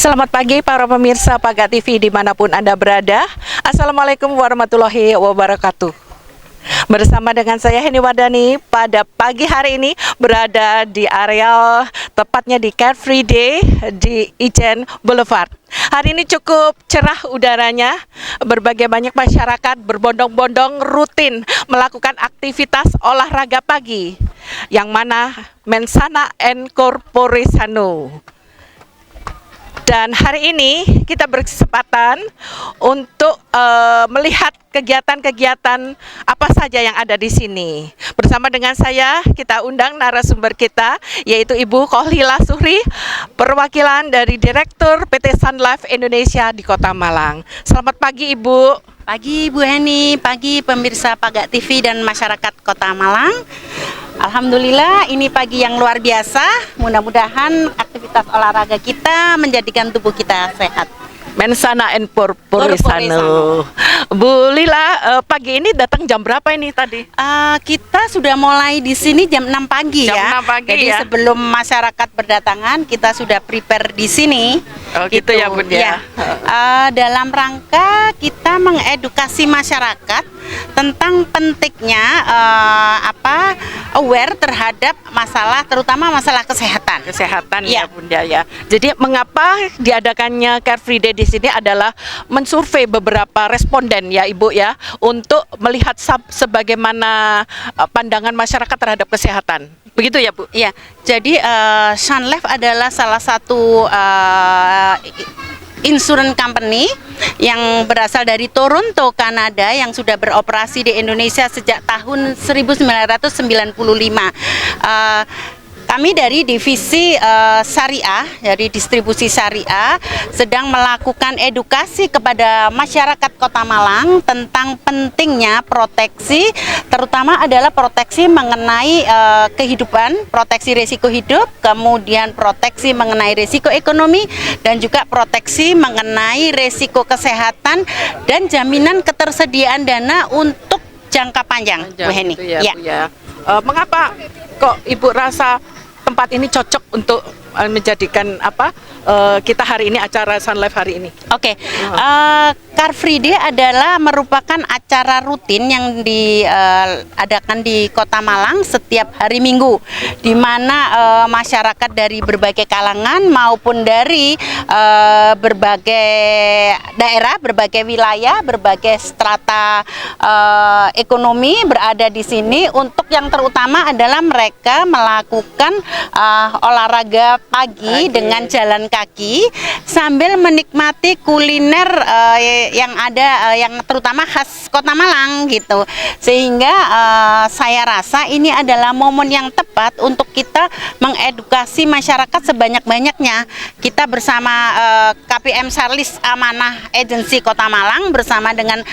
Selamat pagi para pemirsa Paga TV dimanapun Anda berada. Assalamualaikum warahmatullahi wabarakatuh. Bersama dengan saya Heni Wardani pada pagi hari ini berada di areal tepatnya di Car Free Day di Ijen Boulevard. Hari ini cukup cerah udaranya, berbagai banyak masyarakat berbondong-bondong rutin melakukan aktivitas olahraga pagi yang mana mensana and corpore sano. Dan hari ini kita berkesempatan untuk melihat kegiatan-kegiatan apa saja yang ada di sini. Bersama dengan saya, kita undang narasumber kita, yaitu Ibu Kohlila Suhri, perwakilan dari Direktur PT Sun Life Indonesia di Kota Malang. Selamat pagi, Ibu. Pagi Bu Heni, pagi pemirsa Paga TV dan masyarakat Kota Malang. Alhamdulillah ini pagi yang luar biasa. Mudah-mudahan aktivitas olahraga kita menjadikan tubuh kita sehat. Mensana and corpore sano. Bu Lila, pagi ini datang jam berapa ini tadi? Kita sudah mulai di sini jam 6 pagi Jam ya. 6 pagi Jadi ya. sebelum masyarakat berdatangan kita sudah prepare di sini. Oh gitu ya Bun ya. Dalam rangka kita mengedukasi masyarakat tentang pentingnya aware terhadap masalah, terutama masalah kesehatan. Kesehatan ya Bunda ya. Jadi mengapa diadakannya Car Free Day di sini adalah mensurvei beberapa responden ya Ibu ya, untuk melihat sebagaimana pandangan masyarakat terhadap kesehatan. Begitu ya Bu? Ya, jadi Sun Life adalah salah satu insurance company yang berasal dari Toronto, Kanada, yang sudah beroperasi di Indonesia sejak tahun 1995. Kami dari divisi syariah, dari distribusi syariah, sedang melakukan edukasi kepada masyarakat Kota Malang tentang pentingnya proteksi, terutama adalah proteksi mengenai kehidupan, proteksi risiko hidup, kemudian proteksi mengenai risiko ekonomi, dan juga proteksi mengenai risiko kesehatan dan jaminan ketersediaan dana untuk jangka panjang, Bu Heni. Ya, Bu, ya. Mengapa kok Ibu rasa tempat ini cocok untuk menjadikan kita hari ini, acara Sun Life hari ini? Oke, Car Free Day adalah merupakan acara rutin yang diadakan di Kota Malang setiap hari Minggu, di mana masyarakat dari berbagai kalangan maupun dari berbagai daerah, berbagai wilayah, berbagai strata ekonomi berada di sini. Untuk yang terutama adalah mereka melakukan olahraga pagi dengan jalan kaki sambil menikmati kuliner yang ada, yang terutama khas Kota Malang gitu. Sehingga saya rasa ini adalah momen yang tepat untuk kita mengedukasi masyarakat sebanyak-banyaknya. Kita bersama KPM Sarlis Amanah Agency Kota Malang bersama dengan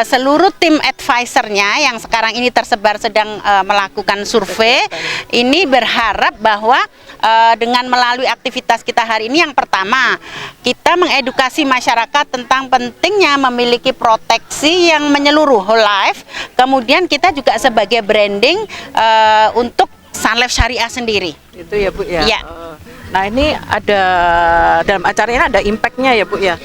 seluruh tim advisernya yang sekarang ini tersebar sedang melakukan survei. Ini berharap bahwa dengan melalui aktivitas kita hari ini, yang pertama kita mengedukasi masyarakat tentang pentingnya memiliki proteksi yang menyeluruh whole life. Kemudian kita juga sebagai branding untuk Sun Life Syariah sendiri. Itu ya Bu ya. Ya. Nah ini ada dalam acara ini ada impactnya ya Bu ya,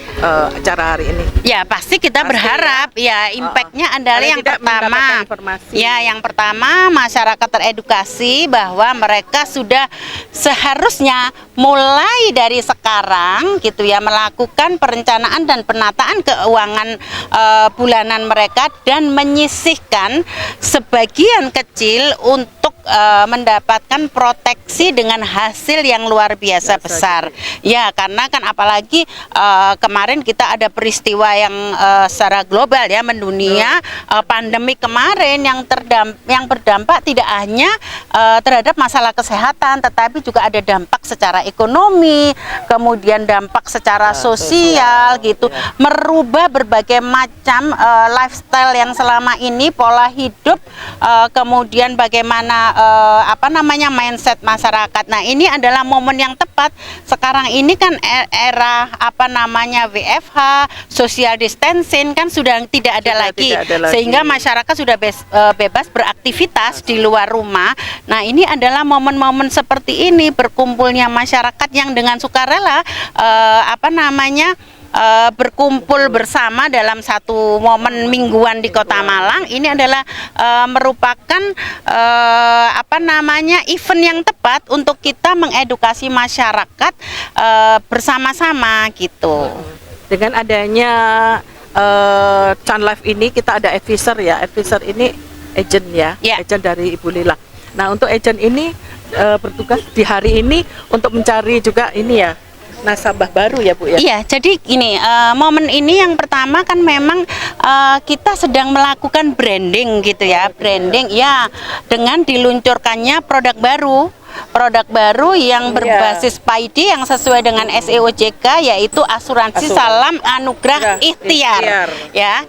acara hari ini. Ya pasti kita berharap ya impactnya adalah yang pertama. Ya yang pertama masyarakat teredukasi bahwa mereka sudah seharusnya mulai dari sekarang gitu ya melakukan perencanaan dan penataan keuangan bulanan mereka dan menyisihkan sebagian kecil untuk mendapatkan proteksi dengan hasil yang luar biasa besar. Ya, karena kan apalagi kemarin kita ada peristiwa yang secara global ya mendunia, pandemi kemarin yang berdampak tidak hanya terhadap masalah kesehatan, tetapi juga ada dampak secara ekonomi, kemudian dampak secara sosial gitu, merubah berbagai macam lifestyle yang selama ini, pola hidup, kemudian bagaimana mindset masyarakat. Nah, ini adalah momen yang tepat. Sekarang ini kan era WFH, social distancing kan sudah tidak ada lagi, sehingga masyarakat sudah bebas beraktivitas di luar rumah. Nah, ini adalah momen-momen seperti ini, berkumpulnya masyarakat yang dengan sukarela berkumpul bersama dalam satu momen mingguan di Kota Malang. Ini adalah merupakan event yang tepat untuk kita mengedukasi masyarakat bersama-sama gitu. Dengan adanya Sun Life ini, kita ada advisor ya. Advisor ini agent ya, agent dari Ibu Lila. Nah, untuk agent ini bertugas di hari ini untuk mencari juga ini ya, nasabah baru ya Bu ya? Iya, jadi gini, momen ini yang pertama kan memang kita sedang melakukan branding gitu ya, branding ya, dengan diluncurkannya produk baru yang berbasis PAID yang sesuai dengan SEOJK, yaitu asuransi salam anugerah ikhtiar. Ya,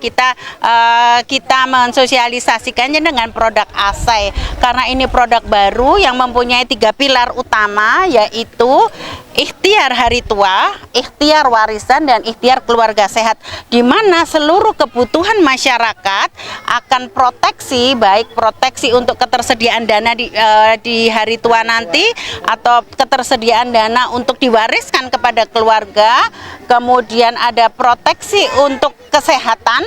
kita mensosialisasikannya dengan produk ASAI karena ini produk baru yang mempunyai 3 pilar utama, yaitu ikhtiar hari tua, ikhtiar warisan, dan ikhtiar keluarga sehat, di mana seluruh kebutuhan masyarakat akan proteksi, baik proteksi untuk ketersediaan dana di hari tua nanti, atau ketersediaan dana untuk diwariskan kepada keluarga, kemudian ada proteksi untuk kesehatan,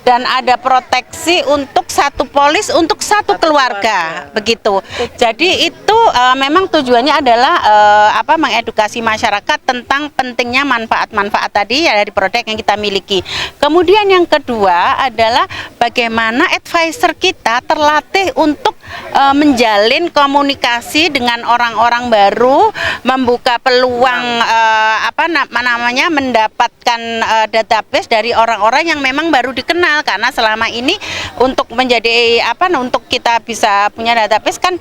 dan ada proteksi untuk satu polis untuk satu keluarga, begitu. Jadi itu memang tujuannya adalah mengedukasi masyarakat tentang pentingnya manfaat-manfaat tadi ya dari produk yang kita miliki. Kemudian yang kedua adalah bagaimana advisor kita terlatih untuk menjalin komunikasi dengan orang-orang baru, membuka peluang mendapatkan database dari orang-orang yang memang baru dikenal, karena selama ini untuk menjadi untuk kita bisa punya database kan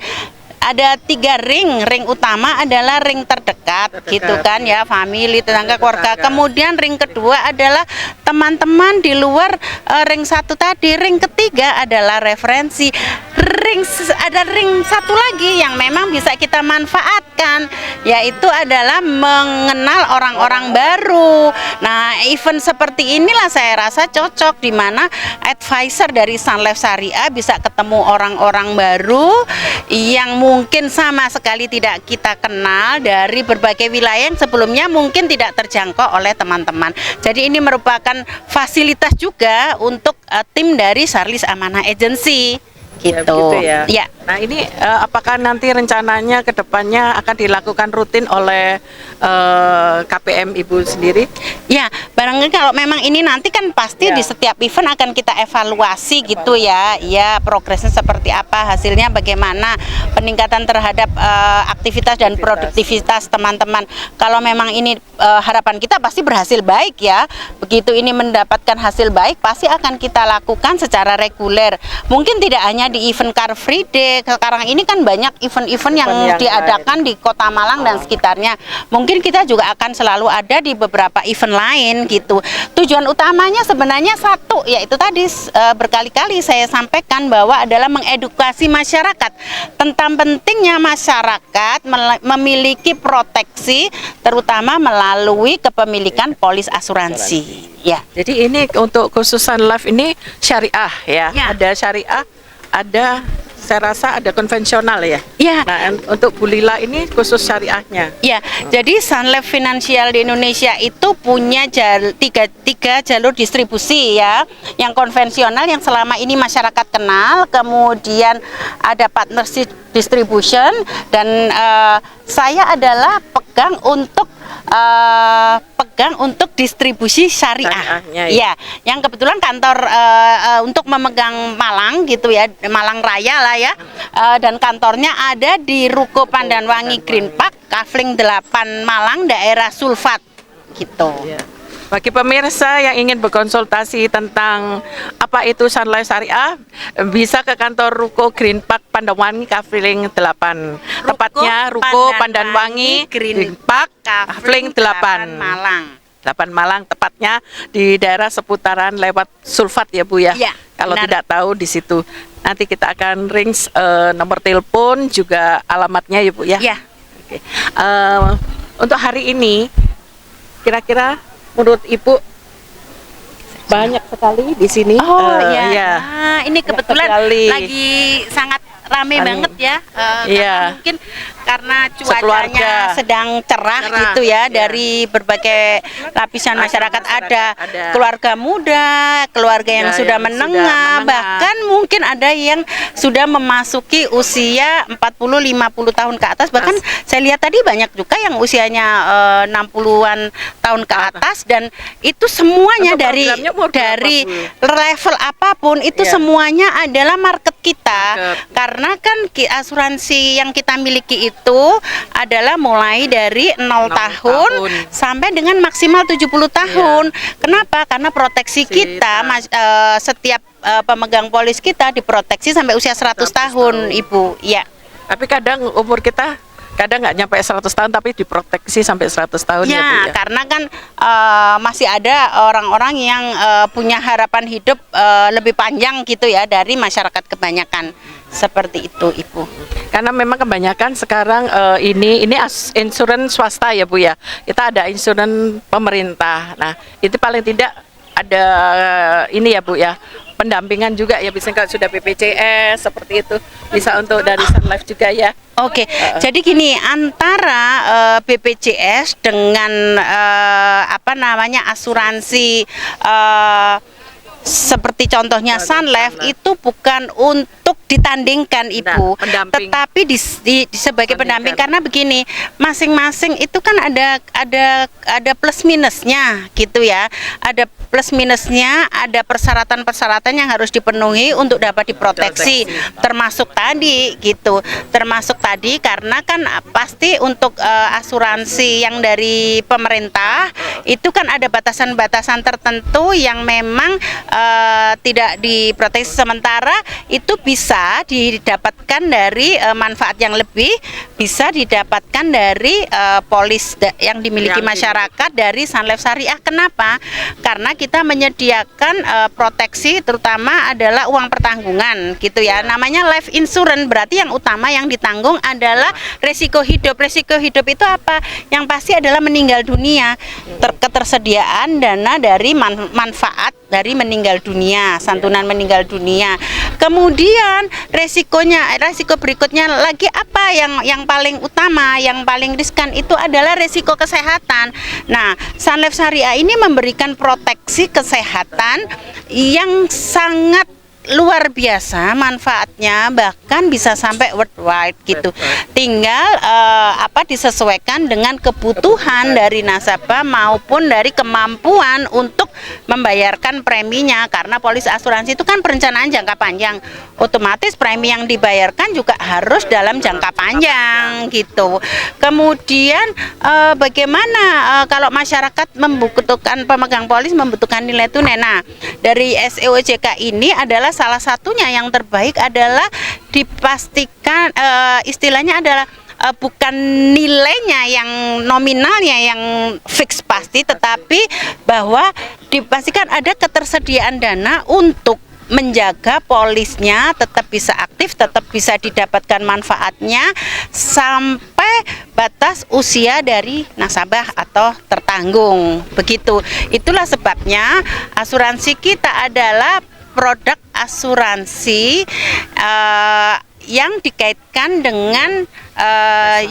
ada 3 ring utama adalah ring terdekat gitu kan ya, family, tetangga, keluarga. Kemudian ring kedua adalah teman-teman di luar ring 1 tadi. Ring ketiga adalah referensi. Ada ring 1 lagi yang memang bisa kita manfaatkan, yaitu adalah mengenal orang-orang baru. Nah, event seperti inilah saya rasa cocok, di mana advisor dari Sun Life Syariah bisa ketemu orang-orang baru yang mungkin sama sekali tidak kita kenal dari berbagai wilayah yang sebelumnya mungkin tidak terjangkau oleh teman-teman. Jadi ini merupakan fasilitas juga untuk tim dari Charles Amanah Agency. Gitu. Ya. Nah, ini apakah nanti rencananya ke depannya akan dilakukan rutin oleh KPM Ibu sendiri? Ya, barangkali kalau memang ini nanti kan pasti di setiap event akan kita evaluasi gitu ya. Ya, progresnya seperti apa, hasilnya bagaimana, peningkatan terhadap aktivitas dan produktivitas teman-teman. Kalau memang ini harapan kita pasti berhasil baik ya. Begitu ini mendapatkan hasil baik, pasti akan kita lakukan secara reguler. Mungkin tidak hanya di event Car Free Day, sekarang ini kan banyak event-event yang diadakan di Kota Malang dan sekitarnya. Mungkin kita juga akan selalu ada di beberapa event lain gitu. Tujuan utamanya sebenarnya satu, yaitu tadi berkali-kali saya sampaikan bahwa adalah mengedukasi masyarakat tentang pentingnya masyarakat memiliki proteksi, terutama melalui kepemilikan polis asuransi. Ya. Jadi ini untuk khusus Sun Life ini syariah ya. Ada syariah, ada saya rasa ada konvensional ya. Ya. Nah, untuk Bu Lila ini khusus syariahnya. Ya, jadi Sun Life Financial di Indonesia itu punya tiga jalur distribusi ya. Yang konvensional yang selama ini masyarakat kenal, kemudian ada partnership distribution, dan saya adalah pegang untuk distribusi syariah. Ya, yang kebetulan kantor untuk memegang Malang gitu ya, Malang Raya lah ya. Dan kantornya ada di Ruko Pandanwangi Green Park, Kafling 8 Malang, daerah Sulfat gitu. Bagi pemirsa yang ingin berkonsultasi tentang apa itu Sun Life Syariah, bisa ke kantor Ruko Green Park Pandanwangi Kafling 8. Tepatnya Ruko Pandanwangi Green Park Kafling 8 Malang. 8 Malang, tepatnya di daerah seputaran lewat Sulfat ya Bu ya. Kalau tidak tahu di situ, nanti kita akan ring nomor telepon juga alamatnya ya Bu ya. Oke. Untuk hari ini kira-kira menurut Ibu banyak sekali di sini. Oh iya. Ya. Nah, ini kebetulan sekali. lagi sangat rame banget ya. Iya. Karena mungkin karena cuacanya Sekeluarga. sedang cerah gitu ya, dari berbagai lapisan masyarakat. Ada keluarga muda, keluarga yang sudah menengah, bahkan mungkin ada yang sudah memasuki usia 40-50 tahun ke atas. Bahkan saya lihat tadi banyak juga yang usianya 60-an tahun ke atas, dan itu semuanya Untuk dari programnya umur berapa, Bu? level apapun itu Iya. semuanya adalah market kita. Karena kan asuransi yang kita miliki itu adalah mulai dari 0 tahun sampai dengan maksimal 70 tahun. Kenapa? Karena proteksi kita setiap pemegang polis kita diproteksi sampai usia 100 tahun, Ibu. Ya. Tapi kadang umur kita kadang nggak nyampe 100 tahun tapi diproteksi sampai 100 tahun ya, Bu, ya. Karena kan masih ada orang-orang yang punya harapan hidup lebih panjang gitu ya dari masyarakat kebanyakan. Seperti itu, Ibu. Karena memang kebanyakan sekarang ini insurans swasta ya, Bu ya. Kita ada insurans pemerintah. Nah, itu paling tidak ada ini ya, Bu ya. Pendampingan juga ya, bisa kalau sudah BPJS seperti itu. Bisa untuk dari Sun Life juga ya. Oke, jadi gini, antara BPJS dengan asuransi seperti contohnya Sun Life itu bukan untuk ditandingkan, Ibu, tetapi sebagai pendamping. Karena begini, masing-masing itu kan ada plus minusnya gitu ya, ada plus minusnya, ada persyaratan-persyaratan yang harus dipenuhi untuk dapat diproteksi, termasuk tadi karena kan pasti untuk asuransi yang dari pemerintah itu kan ada batasan-batasan tertentu yang memang tidak diproteksi, sementara itu bisa didapatkan dari manfaat yang lebih, bisa didapatkan dari polis yang dimiliki masyarakat dari Sun Life Syariah. Kenapa? Karena kita menyediakan proteksi, terutama adalah uang pertanggungan gitu ya. Namanya life insurance, berarti yang utama yang ditanggung adalah resiko hidup. Resiko hidup itu apa? Yang pasti adalah meninggal dunia. Ketersediaan dana dari manfaat dari meninggal dunia, santunan meninggal dunia. Kemudian resiko berikutnya lagi apa yang paling utama, yang paling riskan itu adalah resiko kesehatan. Nah, Sun Life Syariah ini memberikan proteksi kesehatan yang sangat luar biasa manfaatnya, bahkan bisa sampai worldwide gitu. Tinggal disesuaikan dengan kebutuhan dari nasabah maupun dari kemampuan untuk membayarkan preminya, karena polis asuransi itu kan perencanaan jangka panjang, otomatis premi yang dibayarkan juga harus dalam jangka panjang gitu. Kemudian bagaimana kalau masyarakat membutuhkan, pemegang polis membutuhkan nilai tunai. Nah, dari SEOJK ini adalah salah satunya yang terbaik adalah dipastikan istilahnya adalah bukan nilainya yang nominalnya yang fix pasti, tetapi bahwa dipastikan ada ketersediaan dana untuk menjaga polisnya tetap bisa aktif, tetap bisa didapatkan manfaatnya sampai batas usia dari nasabah atau tertanggung. Begitu. Itulah sebabnya asuransi kita adalah produk asuransi yang dikaitkan dengan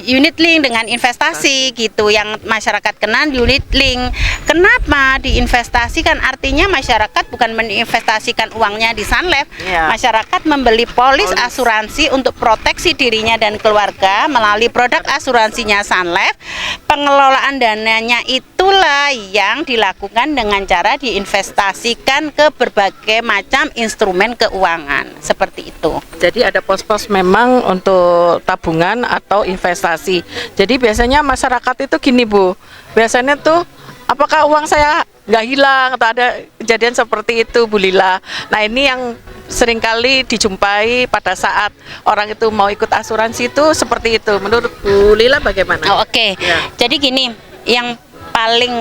unit link, dengan investasi gitu, yang masyarakat kenal unit link. Kenapa diinvestasikan? Artinya masyarakat bukan menginvestasikan uangnya di Sun Life, masyarakat membeli polis asuransi untuk proteksi dirinya dan keluarga melalui produk asuransinya Sun Life. Pengelolaan dananya itulah yang dilakukan dengan cara diinvestasikan ke berbagai macam instrumen keuangan, seperti itu. Jadi ada pos-pos memang untuk tabungan atau investasi. Jadi biasanya masyarakat itu gini, Bu, biasanya tuh apakah uang saya nggak hilang atau ada kejadian seperti itu, Bu Lila. Nah, ini yang seringkali dijumpai pada saat orang itu mau ikut asuransi itu seperti itu. Menurut Bu Lila bagaimana? Oke. Jadi gini, yang paling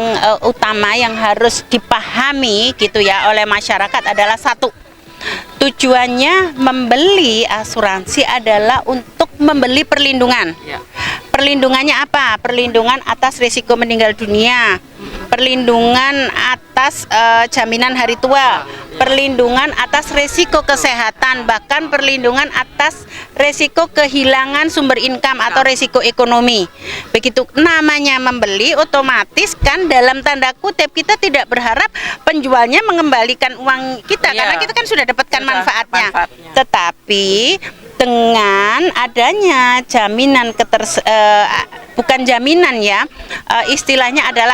utama yang harus dipahami gitu ya oleh masyarakat adalah satu, tujuannya membeli asuransi adalah untuk membeli perlindungan. perlindungannya apa? Perlindungan atas risiko meninggal dunia, perlindungan atas jaminan hari tua, perlindungan atas risiko kesehatan, bahkan perlindungan atas risiko kehilangan sumber income atau risiko ekonomi. Begitu namanya membeli, otomatis kan dalam tanda kutip kita tidak berharap penjualnya mengembalikan uang kita, Iya. karena kita kan sudah dapatkan Sudah, manfaatnya. manfaatnya. Tetapi dengan adanya jaminan bukan jaminan ya, istilahnya adalah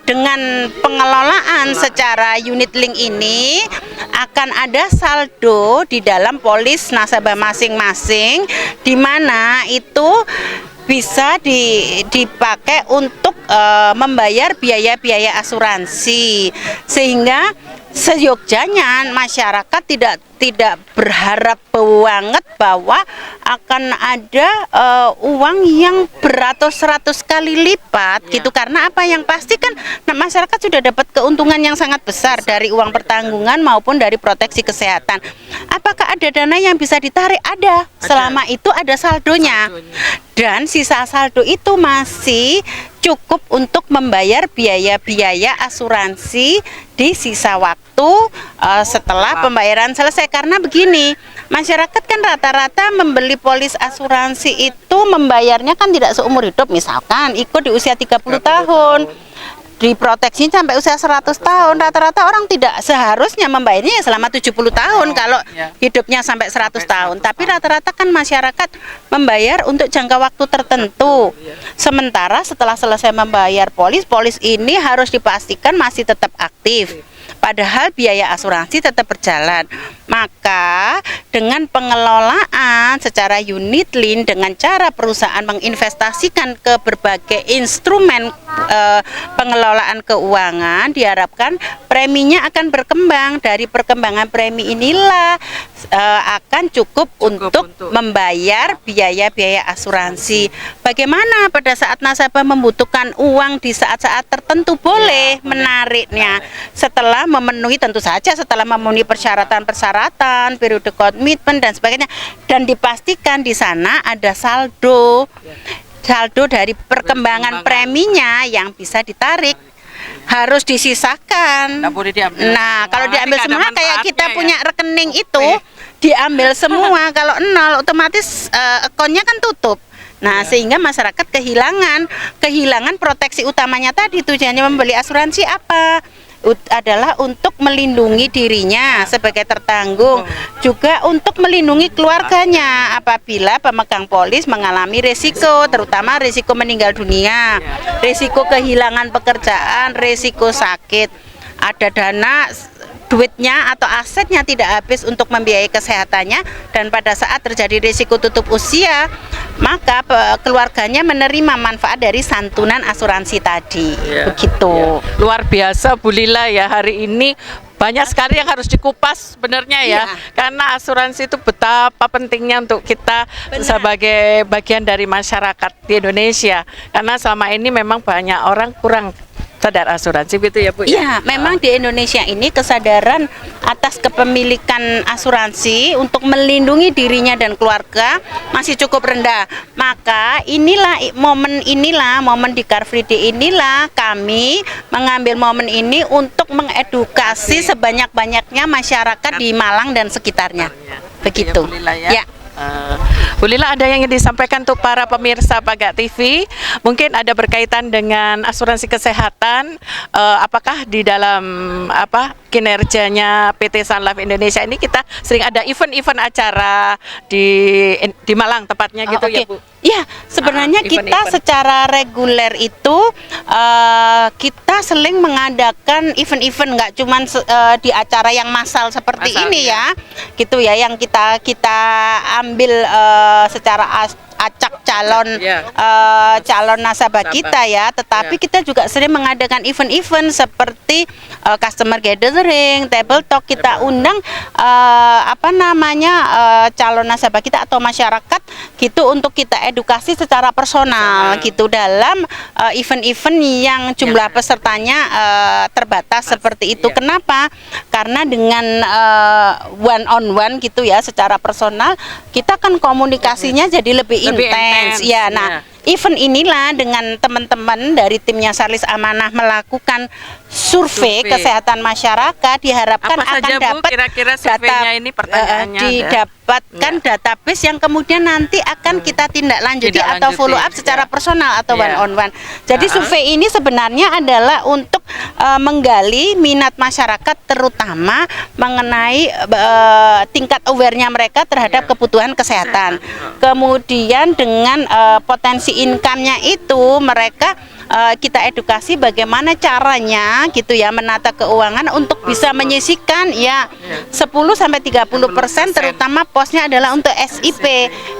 dengan pengelolaan secara unit link ini akan ada saldo di dalam polis nasabah masing-masing, di mana itu bisa dipakai untuk membayar biaya-biaya asuransi, sehingga seyogjanya masyarakat tidak berharap banget bahwa akan ada uang yang beratus-ratus kali lipat gitu, karena apa yang pasti kan masyarakat sudah dapat keuntungan yang sangat besar dari uang pertanggungan maupun dari proteksi kesehatan. Apakah ada dana yang bisa ditarik? Ada, selama itu ada saldonya. Dan sisa saldo itu masih cukup untuk membayar biaya-biaya asuransi di sisa waktu setelah pembayaran selesai. Karena begini, masyarakat kan rata-rata membeli polis asuransi itu membayarnya kan tidak seumur hidup. Misalkan ikut di usia 30 tahun, diproteksi sampai usia 100 tahun, rata-rata orang tidak seharusnya membayarnya selama 70 tahun kalau hidupnya sampai 100 tahun. Tapi rata-rata kan masyarakat membayar untuk jangka waktu tertentu. Sementara setelah selesai membayar polis ini harus dipastikan masih tetap aktif. Padahal biaya asuransi tetap berjalan. Maka dengan pengelolaan secara unit link, dengan cara perusahaan menginvestasikan ke berbagai instrumen pengelolaan keuangan, diharapkan preminya akan berkembang. Dari perkembangan premi inilah akan cukup untuk membayar biaya-biaya asuransi. Bagaimana pada saat nasabah membutuhkan uang di saat-saat tertentu, boleh menariknya setelah memenuhi, tentu saja setelah memenuhi persyaratan-persyaratan, periode komitmen dan sebagainya, dan dipastikan di sana ada saldo dari perkembangan preminya yang bisa ditarik. Harus disisakan. Nah, kalau diambil semua kayak kita punya rekening itu, diambil semua. Kalau nol, otomatis akunnya kan tutup. Nah, sehingga masyarakat kehilangan proteksi utamanya tadi. Tujuannya membeli asuransi apa? Adalah untuk melindungi dirinya sebagai tertanggung, juga untuk melindungi keluarganya apabila pemegang polis mengalami risiko, terutama risiko meninggal dunia, risiko kehilangan pekerjaan, risiko sakit. Ada dana, duitnya atau asetnya tidak habis untuk membiayai kesehatannya, dan pada saat terjadi risiko tutup usia, maka keluarganya menerima manfaat dari santunan asuransi tadi. Begitu. Luar biasa Bu Lila ya, hari ini banyak sekali yang harus dikupas sebenarnya ya. Karena asuransi itu betapa pentingnya untuk kita sebagai bagian dari masyarakat di Indonesia. Karena selama ini memang banyak orang kurang sadar asuransi gitu ya Bu? Iya, memang di Indonesia ini kesadaran atas kepemilikan asuransi untuk melindungi dirinya dan keluarga masih cukup rendah. Maka momen di Car Free Day inilah kami mengambil momen ini untuk mengedukasi sebanyak-banyaknya masyarakat di Malang dan sekitarnya. Begitu. Ya. Bu Lila, ada yang ingin disampaikan untuk para pemirsa Paga TV? Mungkin ada berkaitan dengan asuransi kesehatan. Apakah di dalam kinerjanya PT Sun Life Indonesia ini kita sering ada event-event acara di Malang tepatnya gitu ya Bu? Ya, sebenarnya kita secara reguler itu kita sering mengadakan event-event, nggak cuma di acara yang massal seperti ini ya, gitu ya, yang kita ambil secara acak calon nasabah kita ya, tetapi kita juga sering mengadakan event-event seperti customer gathering, table talk. Kita undang calon nasabah kita atau masyarakat gitu untuk kita edukasi secara personal gitu dalam event-event yang jumlah pesertanya terbatas seperti itu. Kenapa? Karena dengan one on one gitu ya, secara personal kita kan komunikasinya jadi lebih intens ya. Nah, event inilah dengan teman-teman dari timnya Sarlis Amanah melakukan survei kesehatan masyarakat, diharapkan Apa akan saja, Bu, dapat kira-kira surveinya ini pertanyaannya ada? didapatkan database yang kemudian nanti akan kita tindak lanjuti atau Tindak follow up lanjuti, secara ya. personal atau Ya. one on one. Jadi survei ini sebenarnya adalah untuk menggali minat masyarakat, terutama mengenai tingkat aware-nya mereka terhadap kebutuhan kesehatan. Kemudian dengan potensi income-nya itu mereka kita edukasi bagaimana caranya gitu ya menata keuangan untuk bisa menyisihkan ya 10-30%, terutama posnya adalah untuk SIP.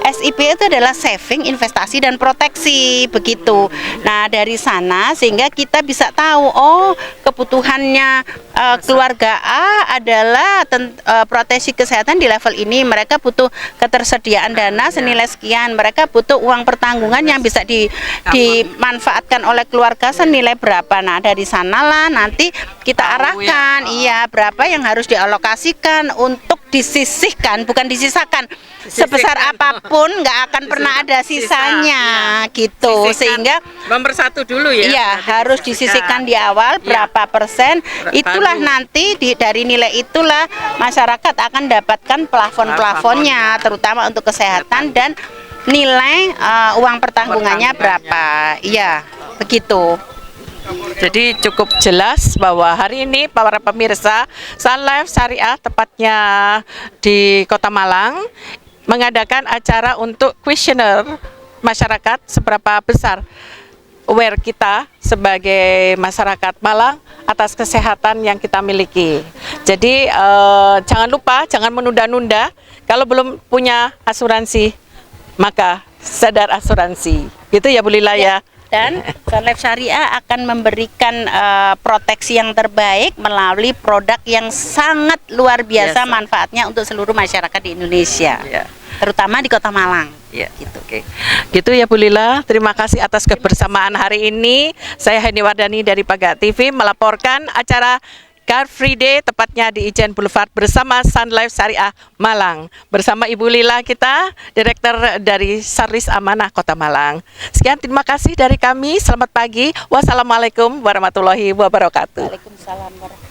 SIP itu adalah saving, investasi dan proteksi begitu. Nah, dari sana sehingga kita bisa tahu oh kebutuhannya keluarga A adalah proteksi kesehatan di level ini, mereka butuh ketersediaan dana senilai sekian, mereka butuh uang pertanggungan yang bisa dimanfaatkan oleh keluarga senilai berapa. Nah, dari sanalah nanti kita arahkan berapa yang harus dialokasikan untuk disisihkan, bukan disisakan. Sebesar apapun nggak akan pernah ada sisanya gitu. Sehingga nomor satu dulu ya. Iya, harus disisihkan di awal berapa persen. Itulah nanti dari nilai itulah masyarakat akan dapatkan plafon-plafonnya, terutama untuk kesehatan dan nilai uang pertanggungannya berapa. Iya, begitu. Jadi cukup jelas bahwa hari ini para pemirsa Sun Life Syariah tepatnya di Kota Malang mengadakan acara untuk kuesioner masyarakat seberapa besar aware kita sebagai masyarakat Malang atas kesehatan yang kita miliki. Jadi jangan lupa, jangan menunda-nunda. Kalau belum punya asuransi, maka sadar asuransi. Gitu ya Bu Lila ya. Dan Sun Life Syariah akan memberikan proteksi yang terbaik melalui produk yang sangat luar biasa manfaatnya untuk seluruh masyarakat di Indonesia, terutama di Kota Malang. Gitu. Gitu ya Bu Lila. Terima kasih atas kebersamaan hari ini. Saya Heni Wardani dari Paga TV melaporkan acara Car Free Day tepatnya di Ijen Boulevard bersama Sun Life Syariah Malang. Bersama Ibu Lila kita, Direktur dari Sarlis Amanah Kota Malang. Sekian, terima kasih dari kami. Selamat pagi. Wassalamualaikum warahmatullahi wabarakatuh. Waalaikumsalam warahmatullahi wabarakatuh.